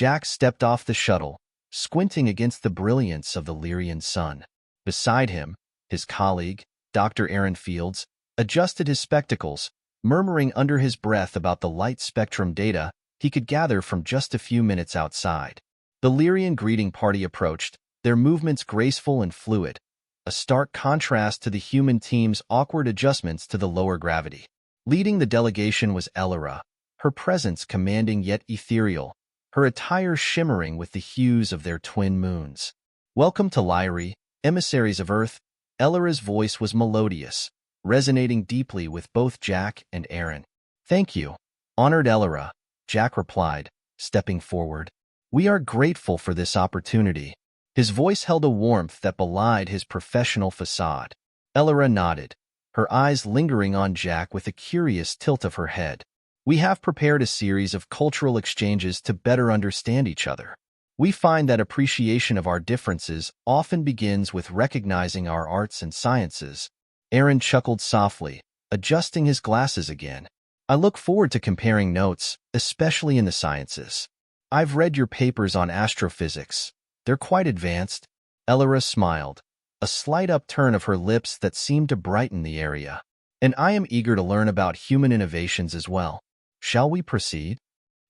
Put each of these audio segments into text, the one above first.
Jack stepped off the shuttle, squinting against the brilliance of the Lyrian sun. Beside him, his colleague, Dr. Aaron Fields, adjusted his spectacles, murmuring under his breath about the light spectrum data he could gather from just a few minutes outside. The Lyrian greeting party approached, their movements graceful and fluid, a stark contrast to the human team's awkward adjustments to the lower gravity. Leading the delegation was Elora, her presence commanding yet ethereal, her attire shimmering with the hues of their twin moons. "Welcome to Lyri, emissaries of Earth." Elora's voice was melodious, resonating deeply with both Jack and Aaron. "Thank you, honored Elora," Jack replied, stepping forward. "We are grateful for this opportunity." His voice held a warmth that belied his professional facade. Elora nodded, her eyes lingering on Jack with a curious tilt of her head. "We have prepared a series of cultural exchanges to better understand each other. We find that appreciation of our differences often begins with recognizing our arts and sciences." Aaron chuckled softly, adjusting his glasses again. "I look forward to comparing notes, especially in the sciences. I've read your papers on astrophysics. They're quite advanced." Elora smiled, a slight upturn of her lips that seemed to brighten the area. "And I am eager to learn about human innovations as well. Shall we proceed?"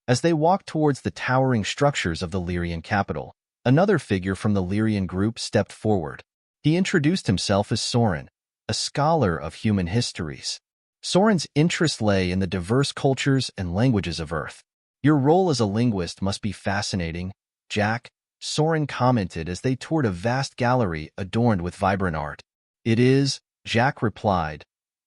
As they walked towards the towering structures of the Lyrian capital, another figure from the Lyrian group stepped forward. He introduced himself as Soren, a scholar of human histories. Soren's interest lay in the diverse cultures and languages of Earth. "Your role as a linguist must be fascinating, Jack," Soren commented as they toured a vast gallery adorned with vibrant art. "It is," Jack replied.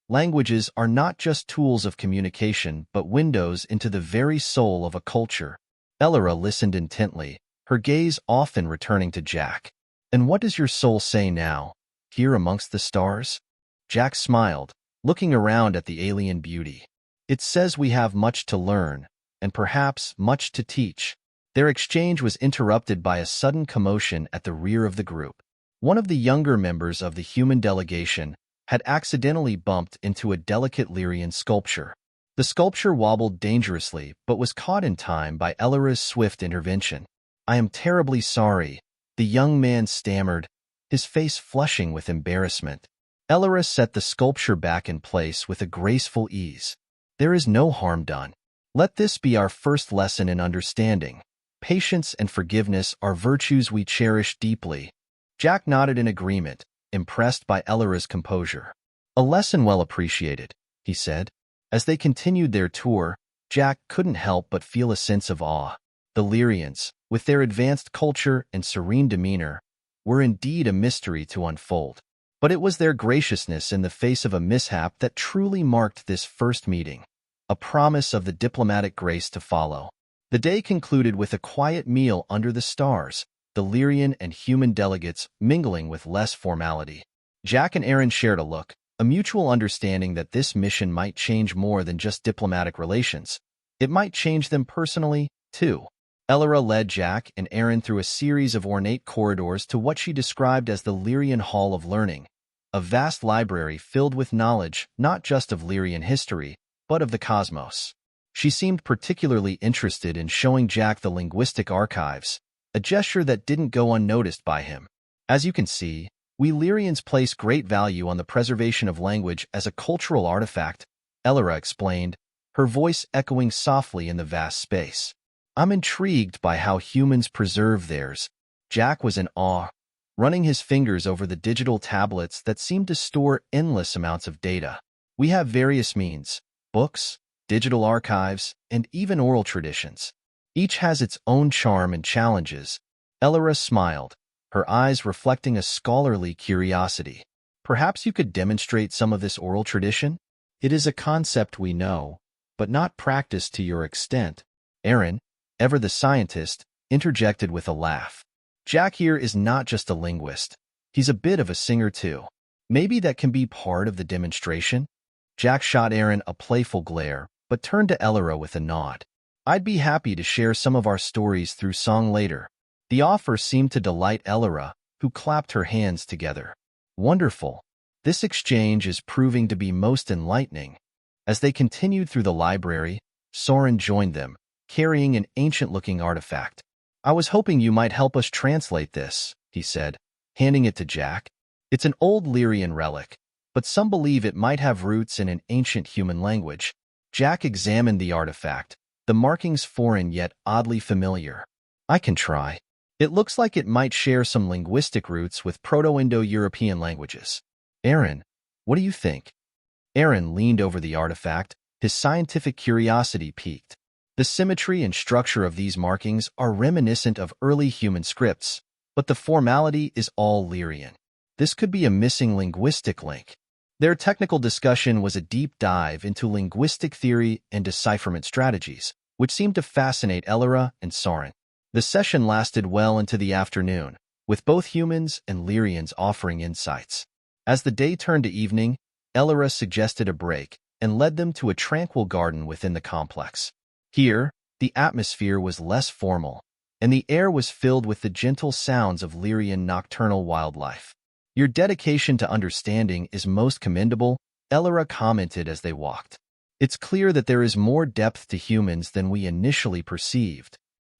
"Languages are not just tools of communication, but windows into the very soul of a culture." Elora listened intently, her gaze often returning to Jack. "And what does your soul say now, here amongst the stars?" Jack smiled, looking around at the alien beauty. "It says we have much to learn, and perhaps much to teach." Their exchange was interrupted by a sudden commotion at the rear of the group. One of the younger members of the human delegation had accidentally bumped into a delicate Lyrian sculpture. The sculpture wobbled dangerously but was caught in time by Elora's swift intervention. "I am terribly sorry," the young man stammered, his face flushing with embarrassment. Elora set the sculpture back in place with a graceful ease. "There is no harm done. Let this be our first lesson in understanding. Patience and forgiveness are virtues we cherish deeply." Jack nodded in agreement, impressed by Elora's composure. "A lesson well appreciated," he said. As they continued their tour, Jack couldn't help but feel a sense of awe. The Lyrians, with their advanced culture and serene demeanor, were indeed a mystery to unfold. But it was their graciousness in the face of a mishap that truly marked this first meeting, a promise of the diplomatic grace to follow. The day concluded with a quiet meal under the stars, the Lyrian and human delegates mingling with less formality. Jack and Aaron shared a look, a mutual understanding that this mission might change more than just diplomatic relations. It might change them personally, too. Elora led Jack and Aaron through a series of ornate corridors to what she described as the Lyrian Hall of Learning, a vast library filled with knowledge not just of Lyrian history, but of the cosmos. She seemed particularly interested in showing Jack the linguistic archives, a gesture that didn't go unnoticed by him. "As you can see, we Lyrians place great value on the preservation of language as a cultural artifact," Elora explained, her voice echoing softly in the vast space. "I'm intrigued by how humans preserve theirs." Jack was in awe, running his fingers over the digital tablets that seemed to store endless amounts of data. "We have various means: books, digital archives, and even oral traditions. Each has its own charm and challenges." Elora smiled, her eyes reflecting a scholarly curiosity. "Perhaps you could demonstrate some of this oral tradition? It is a concept we know, but not practiced to your extent." Aaron, ever the scientist, interjected with a laugh. "Jack here is not just a linguist. He's a bit of a singer too. Maybe that can be part of the demonstration?" Jack shot Aaron a playful glare, but turned to Elora with a nod. "I'd be happy to share some of our stories through song later." The offer seemed to delight Elora, who clapped her hands together. "Wonderful. This exchange is proving to be most enlightening." As they continued through the library, Soren joined them, carrying an ancient-looking artifact. I was hoping you might help us translate this, he said, handing it to Jack. It's an old Lyrian relic, but some believe it might have roots in an ancient human language. Jack examined the artifact, the markings foreign yet oddly familiar. I can try. It looks like it might share some linguistic roots with Proto-Indo-European languages. Aaron, what do you think? Aaron leaned over the artifact, his scientific curiosity piqued. The symmetry and structure of these markings are reminiscent of early human scripts, but the formality is all Lyrian. This could be a missing linguistic link. Their technical discussion was a deep dive into linguistic theory and decipherment strategies, which seemed to fascinate Elora and Soren. The session lasted well into the afternoon, with both humans and Lyrians offering insights. As the day turned to evening, Elora suggested a break and led them to a tranquil garden within the complex. Here, the atmosphere was less formal, and the air was filled with the gentle sounds of Lyrian nocturnal wildlife. Your dedication to understanding is most commendable, Elora commented as they walked. It's clear that there is more depth to humans than we initially perceived.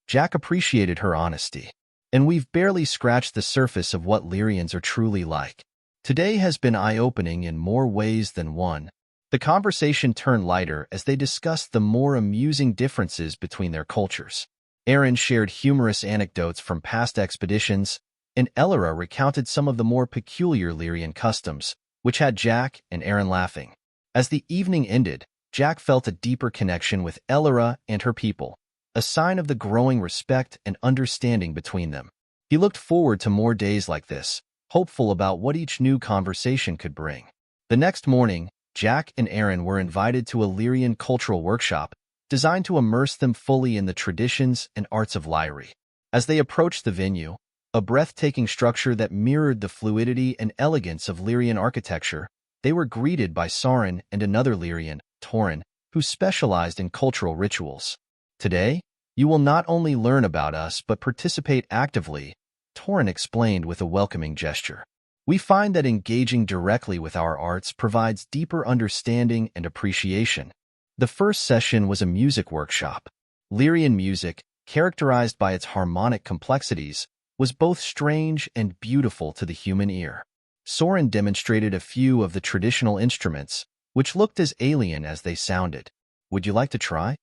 Jack appreciated her honesty. And we've barely scratched the surface of what Lyrians are truly like. Today has been eye-opening in more ways than one. The conversation turned lighter as they discussed the more amusing differences between their cultures. Aaron shared humorous anecdotes from past expeditions, and Elora recounted some of the more peculiar Lyrian customs, which had Jack and Aaron laughing. As the evening ended, Jack felt a deeper connection with Elora and her people, a sign of the growing respect and understanding between them. He looked forward to more days like this, hopeful about what each new conversation could bring. The next morning, Jack and Aaron were invited to a Lyrian cultural workshop designed to immerse them fully in the traditions and arts of Lyri. As they approached the venue, a breathtaking structure that mirrored the fluidity and elegance of Lyrian architecture, they were greeted by Soren and another Lyrian, Torin, who specialized in cultural rituals. Today, you will not only learn about us but participate actively, Torin explained with a welcoming gesture. We find that engaging directly with our arts provides deeper understanding and appreciation. The first session was a music workshop. Lyrian music, characterized by its harmonic complexities, was both strange and beautiful to the human ear. Soren demonstrated a few of the traditional instruments, which looked as alien as they sounded. Would you like to try?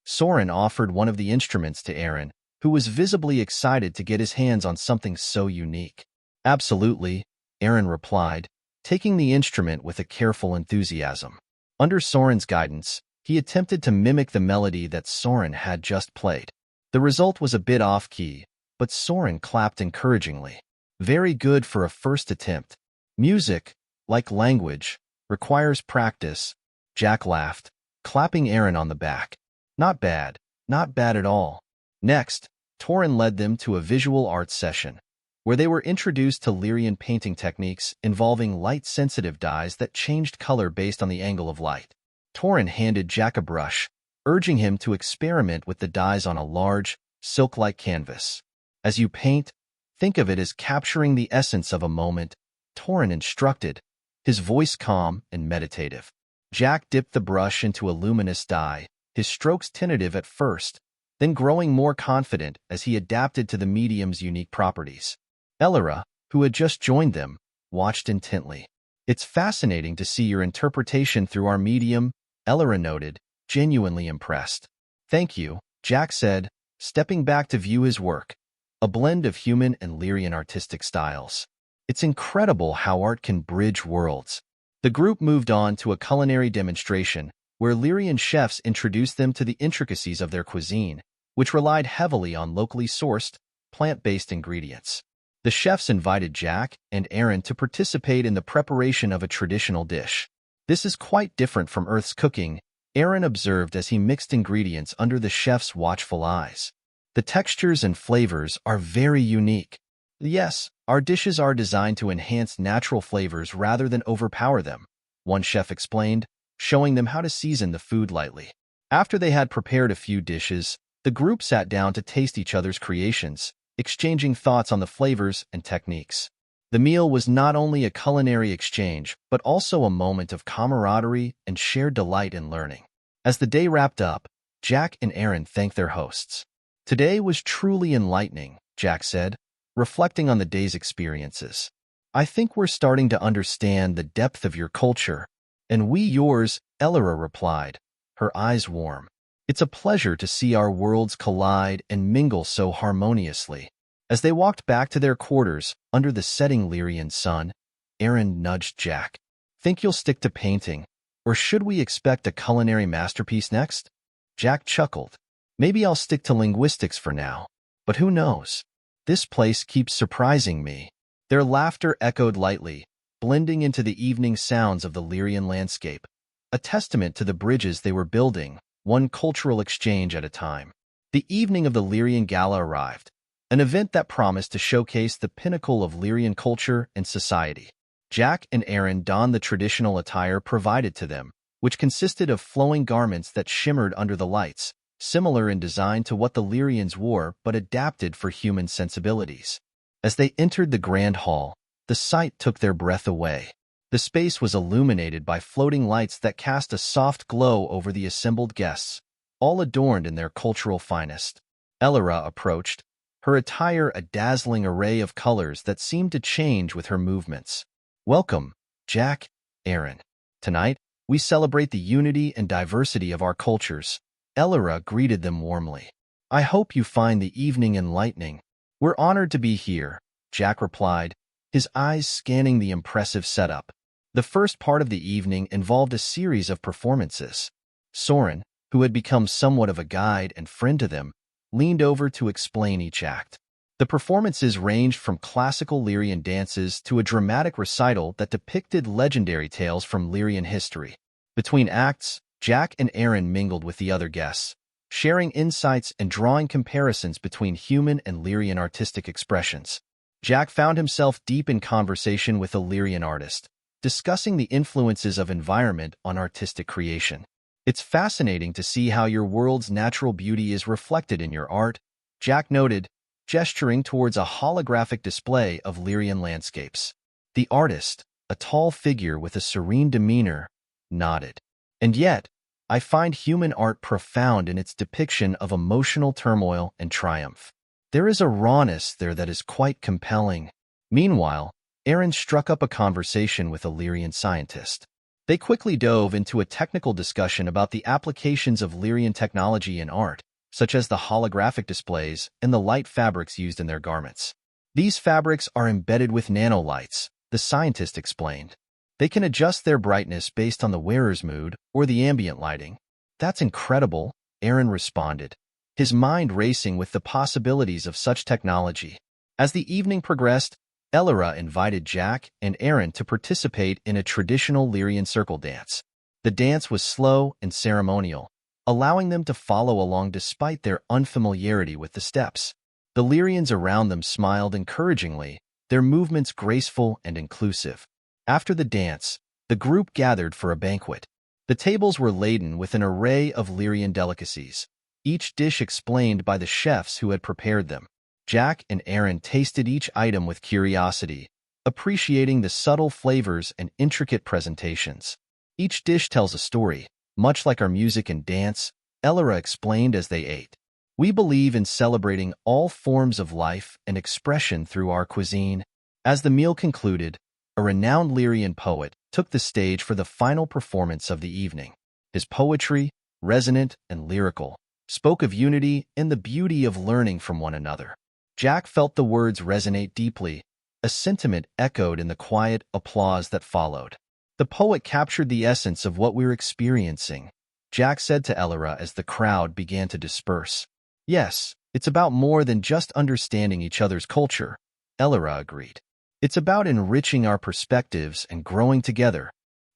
Soren offered one of the instruments to Aaron, who was visibly excited to get his hands on something so unique. Absolutely, Aaron replied, taking the instrument with a careful enthusiasm. Under Soren's guidance, he attempted to mimic the melody that Soren had just played. The result was a bit off-key, but Soren clapped encouragingly. Very good for a first attempt. Music, like language, requires practice. Jack laughed, clapping Aaron on the back. Not bad at all. Next, Torin led them to a visual arts session, where they were introduced to Lyrian painting techniques involving light-sensitive dyes that changed color based on the angle of light. Torin handed Jack a brush, urging him to experiment with the dyes on a large, silk-like canvas. As you paint, think of it as capturing the essence of a moment, Torin instructed, his voice calm and meditative. Jack dipped the brush into a luminous dye, his strokes tentative at first, then growing more confident as he adapted to the medium's unique properties. Elora, who had just joined them, watched intently. It's fascinating to see your interpretation through our medium, Elora noted, genuinely impressed. Thank you, Jack said, stepping back to view his work, a blend of human and Lyrian artistic styles. It's incredible how art can bridge worlds. The group moved on to a culinary demonstration, where Lyrian chefs introduced them to the intricacies of their cuisine, which relied heavily on locally sourced, plant-based ingredients. The chefs invited Jack and Aaron to participate in the preparation of a traditional dish. This is quite different from Earth's cooking, Aaron observed as he mixed ingredients under the chef's watchful eyes. The textures and flavors are very unique. Yes, our dishes are designed to enhance natural flavors rather than overpower them, one chef explained, showing them how to season the food lightly. After they had prepared a few dishes, the group sat down to taste each other's creations, exchanging thoughts on the flavors and techniques. The meal was not only a culinary exchange, but also a moment of camaraderie and shared delight in learning. As the day wrapped up, Jack and Aaron thanked their hosts. Today was truly enlightening, Jack said, reflecting on the day's experiences. I think we're starting to understand the depth of your culture. And we yours, Elora replied, her eyes warm. It's a pleasure to see our worlds collide and mingle so harmoniously. As they walked back to their quarters under the setting Lyrian sun, Aaron nudged Jack. Think you'll stick to painting, or should we expect a culinary masterpiece next? Jack chuckled. Maybe I'll stick to linguistics for now, but who knows? This place keeps surprising me. Their laughter echoed lightly, blending into the evening sounds of the Lyrian landscape, a testament to the bridges they were building, one cultural exchange at a time. The evening of the Lyrian Gala arrived, an event that promised to showcase the pinnacle of Lyrian culture and society. Jack and Aaron donned the traditional attire provided to them, which consisted of flowing garments that shimmered under the lights, similar in design to what the Lyrians wore but adapted for human sensibilities. As they entered the grand hall, the sight took their breath away. The space was illuminated by floating lights that cast a soft glow over the assembled guests, all adorned in their cultural finest. Elora approached, her attire a dazzling array of colors that seemed to change with her movements. Welcome, Jack, Aaron. Tonight, we celebrate the unity and diversity of our cultures. Elora greeted them warmly. I hope you find the evening enlightening. We're honored to be here, Jack replied, his eyes scanning the impressive setup. The first part of the evening involved a series of performances. Soren, who had become somewhat of a guide and friend to them, leaned over to explain each act. The performances ranged from classical Lyrian dances to a dramatic recital that depicted legendary tales from Lyrian history. Between acts, Jack and Aaron mingled with the other guests, sharing insights and drawing comparisons between human and Lyrian artistic expressions. Jack found himself deep in conversation with a Lyrian artist, discussing the influences of environment on artistic creation. It's fascinating to see how your world's natural beauty is reflected in your art, Jack noted, gesturing towards a holographic display of Lyrian landscapes. The artist, a tall figure with a serene demeanor, nodded. And yet, I find human art profound in its depiction of emotional turmoil and triumph. There is a rawness there that is quite compelling. Meanwhile, Aaron struck up a conversation with a Lyrian scientist. They quickly dove into a technical discussion about the applications of Lyrian technology in art, such as the holographic displays and the light fabrics used in their garments. These fabrics are embedded with nanolights, the scientist explained. They can adjust their brightness based on the wearer's mood or the ambient lighting. That's incredible, Aaron responded, his mind racing with the possibilities of such technology. As the evening progressed, Elora invited Jack and Aaron to participate in a traditional Lyrian circle dance. The dance was slow and ceremonial, allowing them to follow along despite their unfamiliarity with the steps. The Lyrians around them smiled encouragingly, their movements graceful and inclusive. After the dance, the group gathered for a banquet. The tables were laden with an array of Lyrian delicacies, each dish explained by the chefs who had prepared them. Jack and Aaron tasted each item with curiosity, appreciating the subtle flavors and intricate presentations. Each dish tells a story, much like our music and dance, Elora explained as they ate. We believe in celebrating all forms of life and expression through our cuisine. As the meal concluded, a renowned Lyrian poet took the stage for the final performance of the evening. His poetry, resonant and lyrical, spoke of unity and the beauty of learning from one another. Jack felt the words resonate deeply, a sentiment echoed in the quiet applause that followed. The poet captured the essence of what we're experiencing, Jack said to Elora as the crowd began to disperse. Yes, it's about more than just understanding each other's culture, Elora agreed. It's about enriching our perspectives and growing together.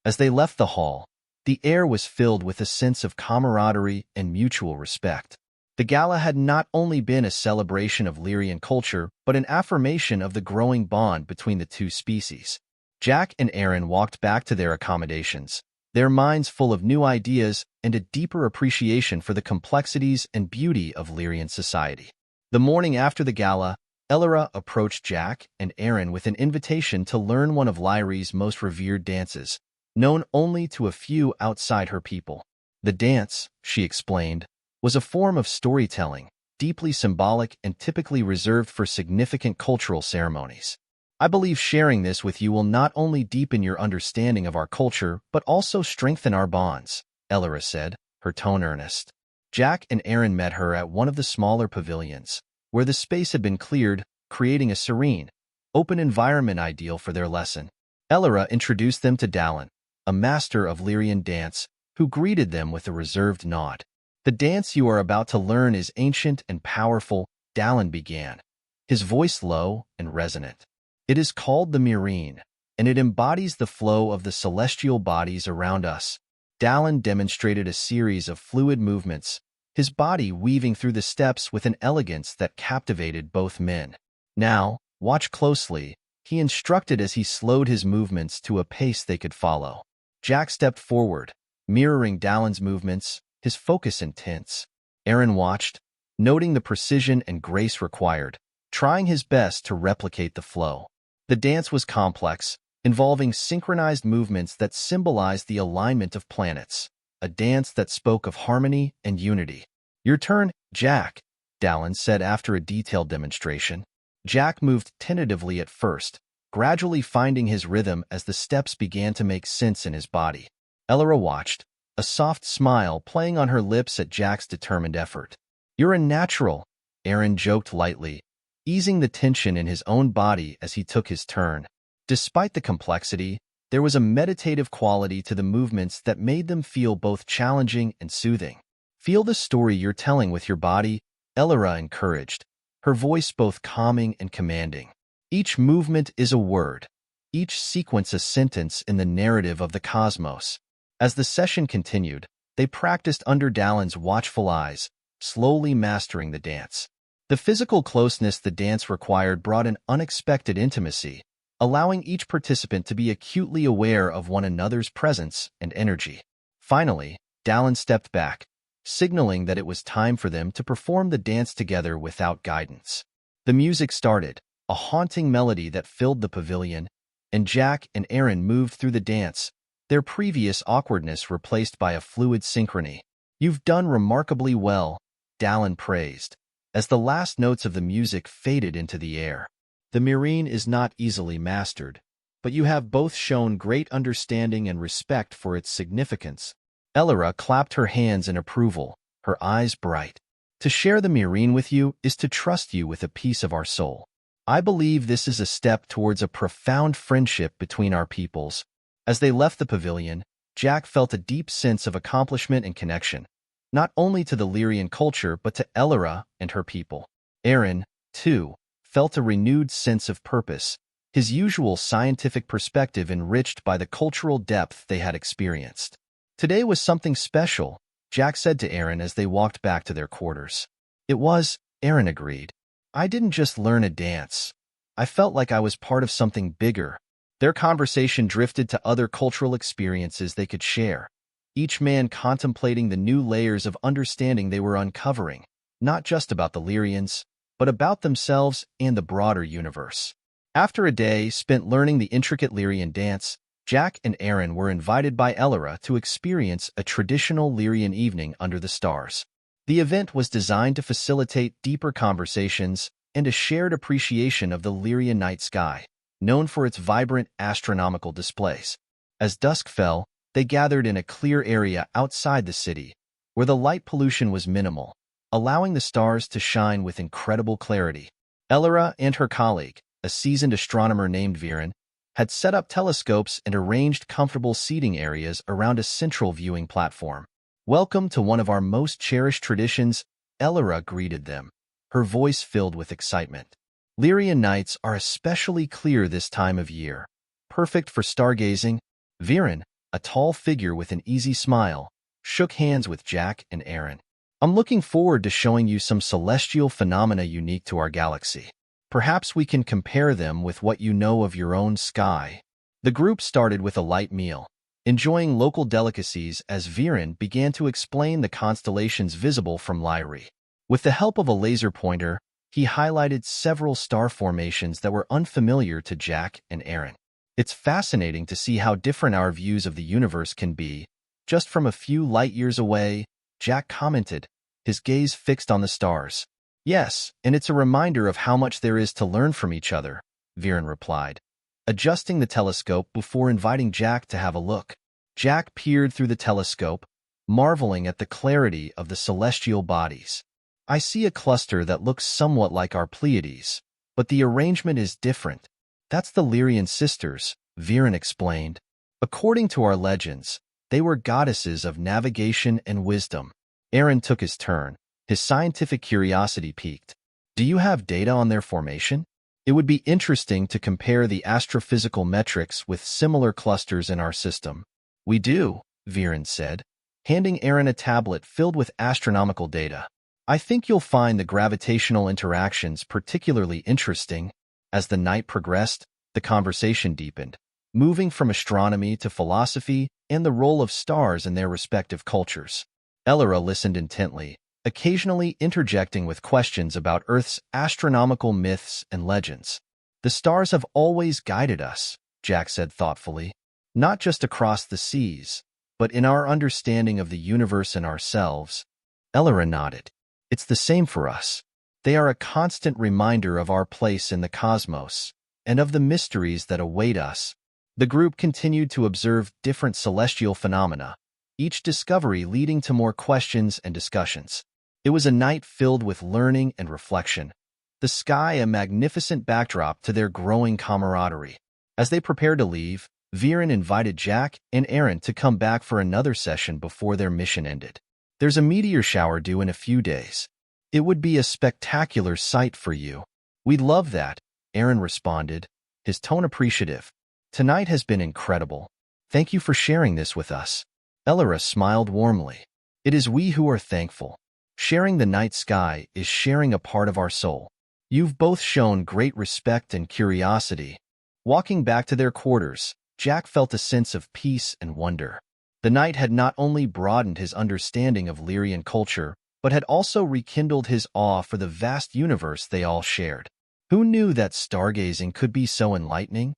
As they left the hall, the air was filled with a sense of camaraderie and mutual respect. The gala had not only been a celebration of Lyrian culture, but an affirmation of the growing bond between the two species. Jack and Aaron walked back to their accommodations, their minds full of new ideas and a deeper appreciation for the complexities and beauty of Lyrian society. The morning after the gala, Elora approached Jack and Aaron with an invitation to learn one of Lyri's most revered dances, known only to a few outside her people. The dance, she explained, was a form of storytelling, deeply symbolic and typically reserved for significant cultural ceremonies. I believe sharing this with you will not only deepen your understanding of our culture, but also strengthen our bonds, Elora said, her tone earnest. Jack and Aaron met her at one of the smaller pavilions, where the space had been cleared, creating a serene, open environment ideal for their lesson. Elora introduced them to Dallin, a master of Lyrian dance, who greeted them with a reserved nod. The dance you are about to learn is ancient and powerful, Dallin began, his voice low and resonant. It is called the Mirene, and it embodies the flow of the celestial bodies around us. Dallin demonstrated a series of fluid movements, his body weaving through the steps with an elegance that captivated both men. Now, watch closely, he instructed as he slowed his movements to a pace they could follow. Jack stepped forward, mirroring Dallin's movements, his focus intense. Aaron watched, noting the precision and grace required, trying his best to replicate the flow. The dance was complex, involving synchronized movements that symbolized the alignment of planets, a dance that spoke of harmony and unity. "Your turn, Jack," Dallin said after a detailed demonstration. Jack moved tentatively at first, gradually finding his rhythm as the steps began to make sense in his body. Elora watched, a soft smile playing on her lips at Jack's determined effort. "You're a natural," Aaron joked lightly, easing the tension in his own body as he took his turn. Despite the complexity, there was a meditative quality to the movements that made them feel both challenging and soothing. "Feel the story you're telling with your body," Elora encouraged, her voice both calming and commanding. "Each movement is a word, each sequence a sentence in the narrative of the cosmos." As the session continued, they practiced under Dallin's watchful eyes, slowly mastering the dance. The physical closeness the dance required brought an unexpected intimacy, allowing each participant to be acutely aware of one another's presence and energy. Finally, Dallin stepped back, signaling that it was time for them to perform the dance together without guidance. The music started, a haunting melody that filled the pavilion, and Jack and Aaron moved through the dance, their previous awkwardness replaced by a fluid synchrony. "You've done remarkably well," Dallin praised, as the last notes of the music faded into the air. "The Mirene is not easily mastered, but you have both shown great understanding and respect for its significance." Elora clapped her hands in approval, her eyes bright. "To share the Mirene with you is to trust you with a piece of our soul. I believe this is a step towards a profound friendship between our peoples." As they left the pavilion, Jack felt a deep sense of accomplishment and connection, not only to the Lyrian culture but to Elora and her people. Aaron, too, felt a renewed sense of purpose, his usual scientific perspective enriched by the cultural depth they had experienced. "Today was something special," Jack said to Aaron as they walked back to their quarters. "It was," Aaron agreed. "I didn't just learn a dance. I felt like I was part of something bigger." Their conversation drifted to other cultural experiences they could share, each man contemplating the new layers of understanding they were uncovering, not just about the Lyrians, but about themselves and the broader universe. After a day spent learning the intricate Lyrian dance, Jack and Aaron were invited by Elora to experience a traditional Lyrian evening under the stars. The event was designed to facilitate deeper conversations and a shared appreciation of the Lyrian night sky, known for its vibrant astronomical displays. As dusk fell, they gathered in a clear area outside the city, where the light pollution was minimal, allowing the stars to shine with incredible clarity. Elora and her colleague, a seasoned astronomer named Viren, had set up telescopes and arranged comfortable seating areas around a central viewing platform. "Welcome to one of our most cherished traditions," Elora greeted them, her voice filled with excitement. "Lyrian nights are especially clear this time of year, perfect for stargazing." Viren, a tall figure with an easy smile, shook hands with Jack and Aaron. "I'm looking forward to showing you some celestial phenomena unique to our galaxy. Perhaps we can compare them with what you know of your own sky." The group started with a light meal, enjoying local delicacies as Viren began to explain the constellations visible from Lyri. With the help of a laser pointer, he highlighted several star formations that were unfamiliar to Jack and Aaron. "It's fascinating to see how different our views of the universe can be, just from a few light years away," Jack commented, his gaze fixed on the stars. Yes, and it's a reminder of how much there is to learn from each other, Viren replied, adjusting the telescope before inviting Jack to have a look. Jack peered through the telescope, marveling at the clarity of the celestial bodies. I see a cluster that looks somewhat like our Pleiades, but the arrangement is different. That's the Lyrian sisters, Viren explained. According to our legends, they were goddesses of navigation and wisdom. Aaron took his turn. His scientific curiosity piqued. Do you have data on their formation? It would be interesting to compare the astrophysical metrics with similar clusters in our system. We do, Viren said, handing Aaron a tablet filled with astronomical data. I think you'll find the gravitational interactions particularly interesting. As the night progressed, the conversation deepened, moving from astronomy to philosophy and the role of stars in their respective cultures. Elora listened intently, occasionally interjecting with questions about Earth's astronomical myths and legends. The stars have always guided us, Jack said thoughtfully, not just across the seas, but in our understanding of the universe and ourselves. Elora nodded. It's the same for us. They are a constant reminder of our place in the cosmos and of the mysteries that await us. The group continued to observe different celestial phenomena, each discovery leading to more questions and discussions. It was a night filled with learning and reflection, the sky a magnificent backdrop to their growing camaraderie. As they prepared to leave, Viren invited Jack and Aaron to come back for another session before their mission ended. There's a meteor shower due in a few days. It would be a spectacular sight for you. We'd love that, Aaron responded, his tone appreciative. Tonight has been incredible. Thank you for sharing this with us. Elora smiled warmly. It is we who are thankful. Sharing the night sky is sharing a part of our soul. You've both shown great respect and curiosity. Walking back to their quarters, Jack felt a sense of peace and wonder. The night had not only broadened his understanding of Lyrian culture, but had also rekindled his awe for the vast universe they all shared. Who knew that stargazing could be so enlightening?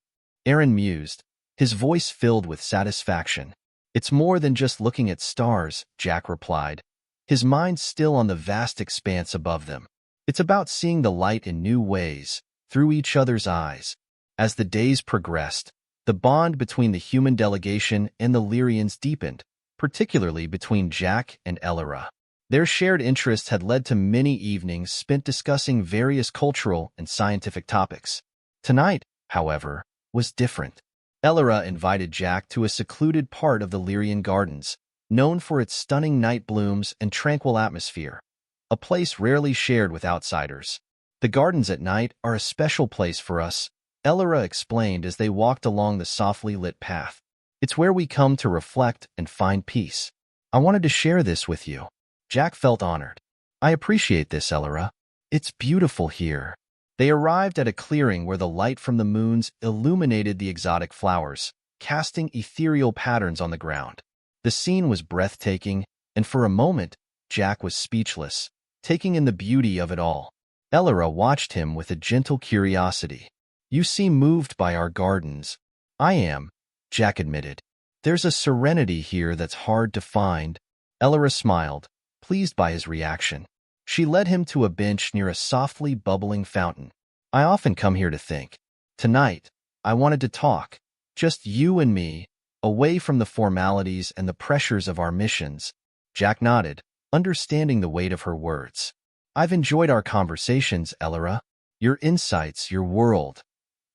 Aaron mused, his voice filled with satisfaction. It's more than just looking at stars, Jack replied, his mind still on the vast expanse above them. It's about seeing the light in new ways, through each other's eyes. As the days progressed, the bond between the human delegation and the Lyrians deepened, particularly between Jack and Elora. Their shared interests had led to many evenings spent discussing various cultural and scientific topics. Tonight, however, was different. Elora invited Jack to a secluded part of the Lyrian Gardens, known for its stunning night blooms and tranquil atmosphere, a place rarely shared with outsiders. The gardens at night are a special place for us, Elora explained as they walked along the softly lit path. It's where we come to reflect and find peace. I wanted to share this with you. Jack felt honored. I appreciate this, Elora. It's beautiful here. They arrived at a clearing where the light from the moons illuminated the exotic flowers, casting ethereal patterns on the ground. The scene was breathtaking, and for a moment, Jack was speechless, taking in the beauty of it all. Elora watched him with a gentle curiosity. You seem moved by our gardens. I am, Jack admitted. There's a serenity here that's hard to find. Elora smiled, pleased by his reaction. She led him to a bench near a softly bubbling fountain. I often come here to think. Tonight, I wanted to talk, just you and me, away from the formalities and the pressures of our missions. Jack nodded, understanding the weight of her words. I've enjoyed our conversations, Elora. Your insights, your world.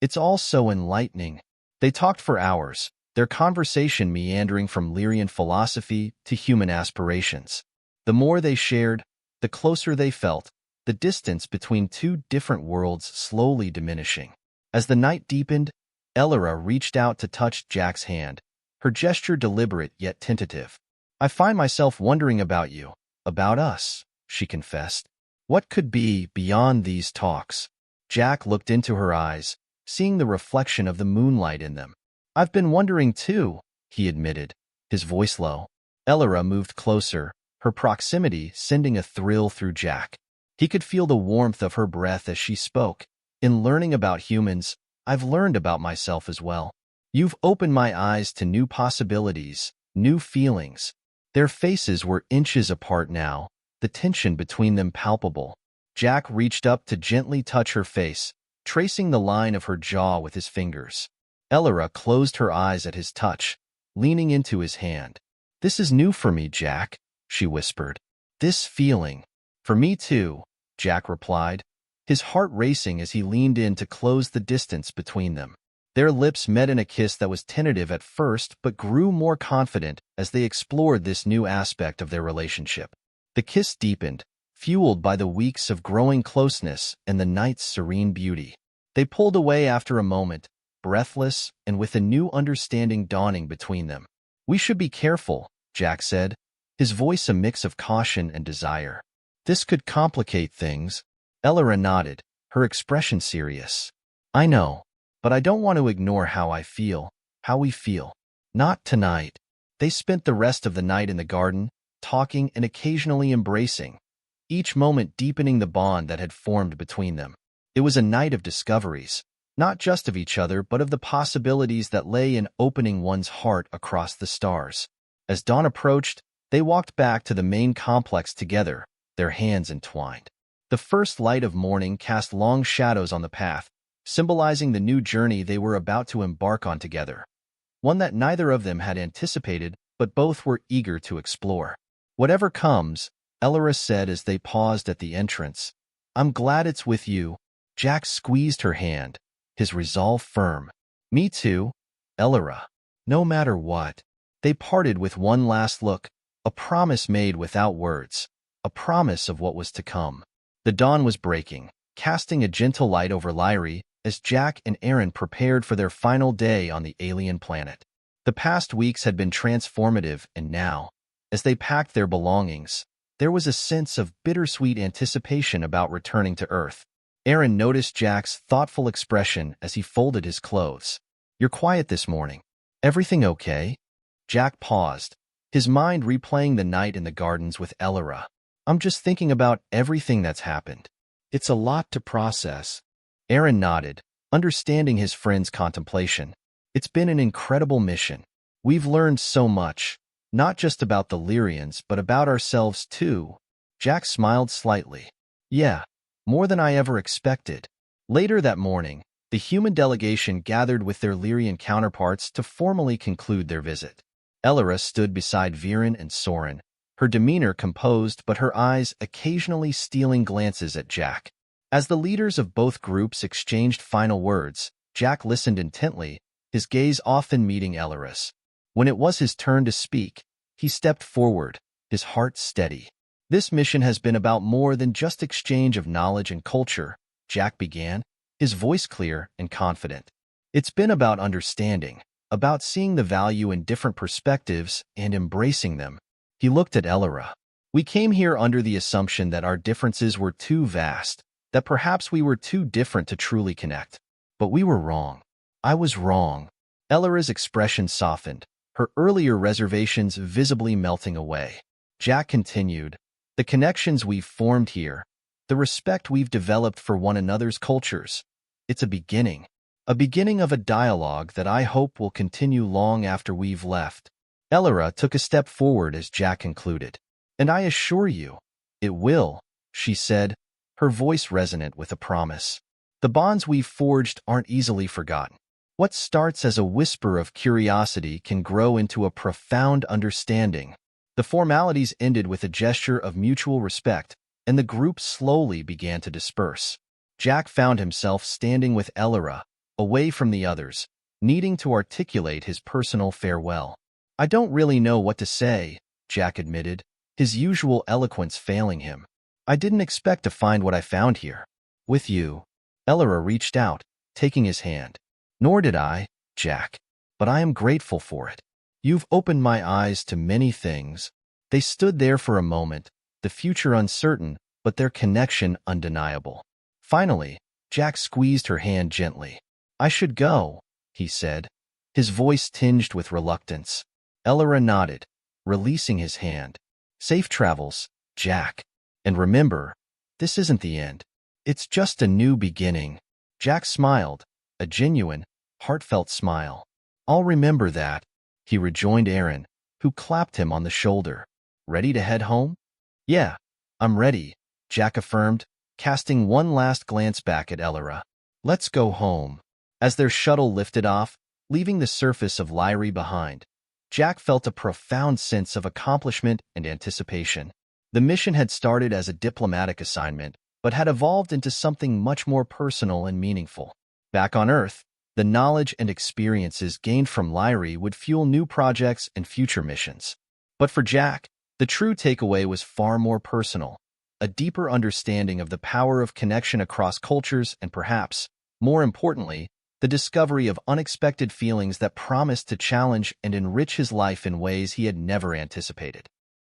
It's all so enlightening. They talked for hours, their conversation meandering from Lyrian philosophy to human aspirations. The more they shared, the closer they felt, the distance between two different worlds slowly diminishing. As the night deepened, Elora reached out to touch Jack's hand, her gesture deliberate yet tentative. I find myself wondering about you, about us, she confessed. What could be beyond these talks? Jack looked into her eyes, seeing the reflection of the moonlight in them. I've been wondering too, he admitted, his voice low. Elora moved closer, her proximity sending a thrill through Jack. He could feel the warmth of her breath as she spoke. In learning about humans, I've learned about myself as well. You've opened my eyes to new possibilities, new feelings. Their faces were inches apart now, the tension between them palpable. Jack reached up to gently touch her face, tracing the line of her jaw with his fingers. Elora closed her eyes at his touch, leaning into his hand. "This is new for me, Jack," she whispered. "This feeling." "For me too," Jack replied, his heart racing as he leaned in to close the distance between them. Their lips met in a kiss that was tentative at first but grew more confident as they explored this new aspect of their relationship. The kiss deepened, fueled by the weeks of growing closeness and the night's serene beauty. They pulled away after a moment, breathless and with a new understanding dawning between them. "We should be careful," Jack said, his voice a mix of caution and desire. "This could complicate things." Elora nodded, her expression serious. "I know. But I don't want to ignore how we feel. Not tonight." They spent the rest of the night in the garden, talking and occasionally embracing, each moment deepening the bond that had formed between them. It was a night of discoveries, not just of each other but of the possibilities that lay in opening one's heart across the stars. As dawn approached, they walked back to the main complex together, their hands entwined. The first light of morning cast long shadows on the path, symbolizing the new journey they were about to embark on together, one that neither of them had anticipated but both were eager to explore. "Whatever comes," Elora said as they paused at the entrance, "I'm glad it's with you." Jack squeezed her hand, his resolve firm. "Me too, Elora. No matter what." They parted with one last look, a promise made without words, a promise of what was to come. The dawn was breaking, casting a gentle light over Lyrie as Jack and Aaron prepared for their final day on the alien planet. The past weeks had been transformative, and now, as they packed their belongings, there was a sense of bittersweet anticipation about returning to Earth. Aaron noticed Jack's thoughtful expression as he folded his clothes. "You're quiet this morning. Everything okay?" Jack paused, his mind replaying the night in the gardens with Elora. "I'm just thinking about everything that's happened. It's a lot to process." Aaron nodded, understanding his friend's contemplation. "It's been an incredible mission. We've learned so much, not just about the Lyrians, but about ourselves too." Jack smiled slightly. "Yeah, more than I ever expected." Later that morning, the human delegation gathered with their Lyrian counterparts to formally conclude their visit. Elora stood beside Viren and Soren, her demeanor composed but her eyes occasionally stealing glances at Jack. As the leaders of both groups exchanged final words, Jack listened intently, his gaze often meeting Elora's. When it was his turn to speak, he stepped forward, his heart steady. "This mission has been about more than just exchange of knowledge and culture," Jack began, his voice clear and confident. "It's been about understanding, about seeing the value in different perspectives and embracing them." He looked at Elora. "We came here under the assumption that our differences were too vast, that perhaps we were too different to truly connect. But we were wrong. I was wrong." Elora's expression softened, her earlier reservations visibly melting away. Jack continued, "The connections we've formed here, the respect we've developed for one another's cultures, it's a beginning of a dialogue that I hope will continue long after we've left." Elora took a step forward as Jack concluded. "And I assure you, it will," she said, her voice resonant with a promise. "The bonds we've forged aren't easily forgotten. What starts as a whisper of curiosity can grow into a profound understanding." The formalities ended with a gesture of mutual respect, and the group slowly began to disperse. Jack found himself standing with Elora, away from the others, needing to articulate his personal farewell. "I don't really know what to say," Jack admitted, his usual eloquence failing him. "I didn't expect to find what I found here. With you." Elora reached out, taking his hand. "Nor did I, Jack. But I am grateful for it. You've opened my eyes to many things." They stood there for a moment, the future uncertain, but their connection undeniable. Finally, Jack squeezed her hand gently. "I should go," he said, his voice tinged with reluctance. Elora nodded, releasing his hand. "Safe travels, Jack. And remember, this isn't the end. It's just a new beginning." Jack smiled, a genuine, heartfelt smile. "I'll remember that," he rejoined Aaron, who clapped him on the shoulder. "Ready to head home?" "Yeah, I'm ready," Jack affirmed, casting one last glance back at Elira. "Let's go home." As their shuttle lifted off, leaving the surface of Lyri behind, Jack felt a profound sense of accomplishment and anticipation. The mission had started as a diplomatic assignment, but had evolved into something much more personal and meaningful. Back on Earth, the knowledge and experiences gained from Lyri would fuel new projects and future missions. But for Jack, the true takeaway was far more personal, a deeper understanding of the power of connection across cultures and perhaps, more importantly, the discovery of unexpected feelings that promised to challenge and enrich his life in ways he had never anticipated.